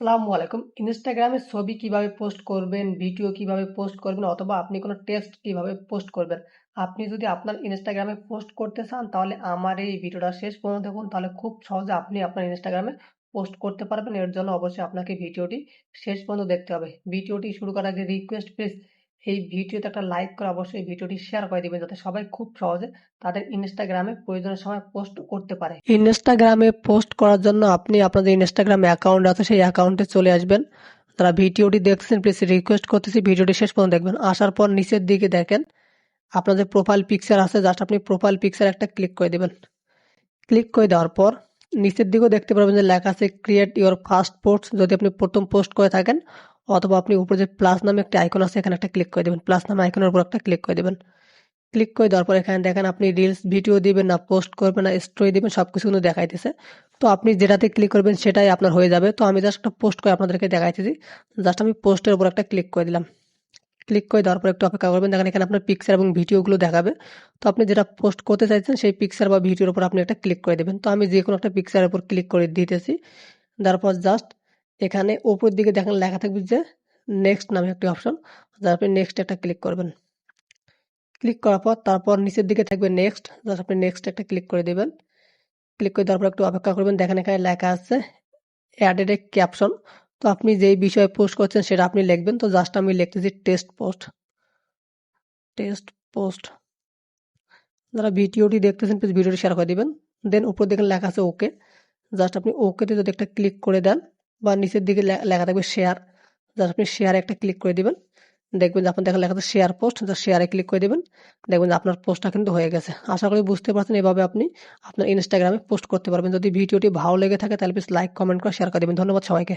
আসসালামু আলাইকুম। ইনস্টাগ্রামে ছবি কিভাবে পোস্ট করবেন, ভিডিও কিভাবে পোস্ট করবেন অথবা আপনি কোনো টেক্সট কিভাবে পোস্ট করবেন। আপনি যদি আপনার ইনস্টাগ্রামে পোস্ট করতে চান তাহলে আমার এই ভিডিওটা শেষ পর্যন্ত দেখুন, তাহলে খুব সহজে আপনি আপনার ইনস্টাগ্রামে পোস্ট করতে পারবেন। এর জন্য অবশ্যই আপনাকে ভিডিওটি শেষ পর্যন্ত দেখতে হবে। ভিডিওটি শুরু করার আগে রিকোয়েস্ট প্লিজ এই ভিডিওতে একটা লাইক করে অবশ্যই ভিডিওটি শেয়ার করে দিবেন, যাতে সবাই খুব সহজে তাদের ইনস্টাগ্রামে প্রয়োজনের সময় পোস্ট করতে পারে। ইনস্টাগ্রামে পোস্ট করার জন্য আপনি আপনাদের ইনস্টাগ্রাম অ্যাকাউন্ট আছে সেই অ্যাকাউন্টে চলে আসবেন। যারা ভিডিওটি দেখছেন প্লিজ রিকোয়েস্ট করতেছি ভিডিওটি শেষ পর্যন্ত দেখবেন। আসার পর নিচের দিকে দেখেন আপনাদের প্রোফাইল পিকচার আছে, জাস্ট আপনি প্রোফাইল পিকচার একটা ক্লিক করে দিবেন। ক্লিক করে দেওয়ার পর নিচের দিকেও দেখতে পারবেন যে লেখা আছে ক্রিয়েট ইওর ফার্স্ট পোস্ট, যদি আপনি প্রথম পোস্ট করে থাকেন, অথবা আপনি উপরে যে প্লাস নামে একটা আইকন আছে এখানে একটা ক্লিক করে দেবেন। প্লাস নামে আইকনের উপর একটা ক্লিক করে দেবেন। ক্লিক করে দেওয়ার পর এখানে দেখেন আপনি রিলস ভিডিও দিবেন না পোস্ট করবেন না স্টোরি দিবেন, সবকিছু কিন্তু দেখাইতেছে। তো আপনি যেটাতে ক্লিক করবেন সেটাই আপনার হয়ে যাবে। তো আমি জাস্ট একটা পোস্ট করে আপনাদেরকে দেখাইতেছি। জাস্ট আমি পোস্টের উপর একটা ক্লিক করে দিলাম। ক্লিক করে দেওয়ার পর একটু অপেক্ষা করবেন। দেখেন এখানে আপনার পিকচার এবং ভিডিওগুলো দেখাবে। তো আপনি যেটা পোস্ট করতে চাইছেন সেই পিকচার বা ভিডিওর উপর আপনি একটা ক্লিক করে দেবেন। তো আমি যে কোনো একটা পিকচারের উপর ক্লিক করে দিতেছি। তারপর জাস্ট এখানে উপর দিকে দেখেন লেখা থাকবে যে নেক্সট নামে একটি অপশন, যা আপনি নেক্সট একটা ক্লিক করবেন। ক্লিক করার পর তারপর নিচের দিকে থাকবে নেক্সট, জাস্ট আপনি নেক্সট একটা ক্লিক করে দিবেন। ক্লিক করে দেওয়ার পর একটু অপেক্ষা করবেন। দেখেন এখানে লেখা আছে অ্যাডেড এ ক্যাপশন। তো আপনি যেই বিষয়ে পোস্ট করছেন সেটা আপনি লিখবেন। তো জাস্ট আমি লিখতেছি টেস্ট পোস্ট, টেস্ট পোস্ট। যারা ভিডিওটি দেখতেছেন প্লিজ ভিডিওটি শেয়ার করে দিবেন। দেন উপর দেখেন লেখা আছে ওকে, জাস্ট আপনি ওকেতে যদি একটা ক্লিক করে দেন বা নিচের দিকে লেখা থাকবে শেয়ার, জাস্ট আপনি শেয়ারে একটা ক্লিক করে দিবেন। দেখবেন যে আপনার দেখেন লেখা আছে শেয়ার পোস্ট, জাস্ট শেয়ারে ক্লিক করে দিবেন। দেখবেন যে আপনার পোস্টটা কিন্তু হয়ে গেছে। আশা করি বুঝতে পারছেন এভাবে আপনি আপনার ইনস্টাগ্রামে পোস্ট করতে পারবেন। যদি ভিডিওটি ভালো লেগে থাকে তাহলে প্লিজ লাইক কমেন্ট করে শেয়ার করে দিবেন। ধন্যবাদ সবাইকে।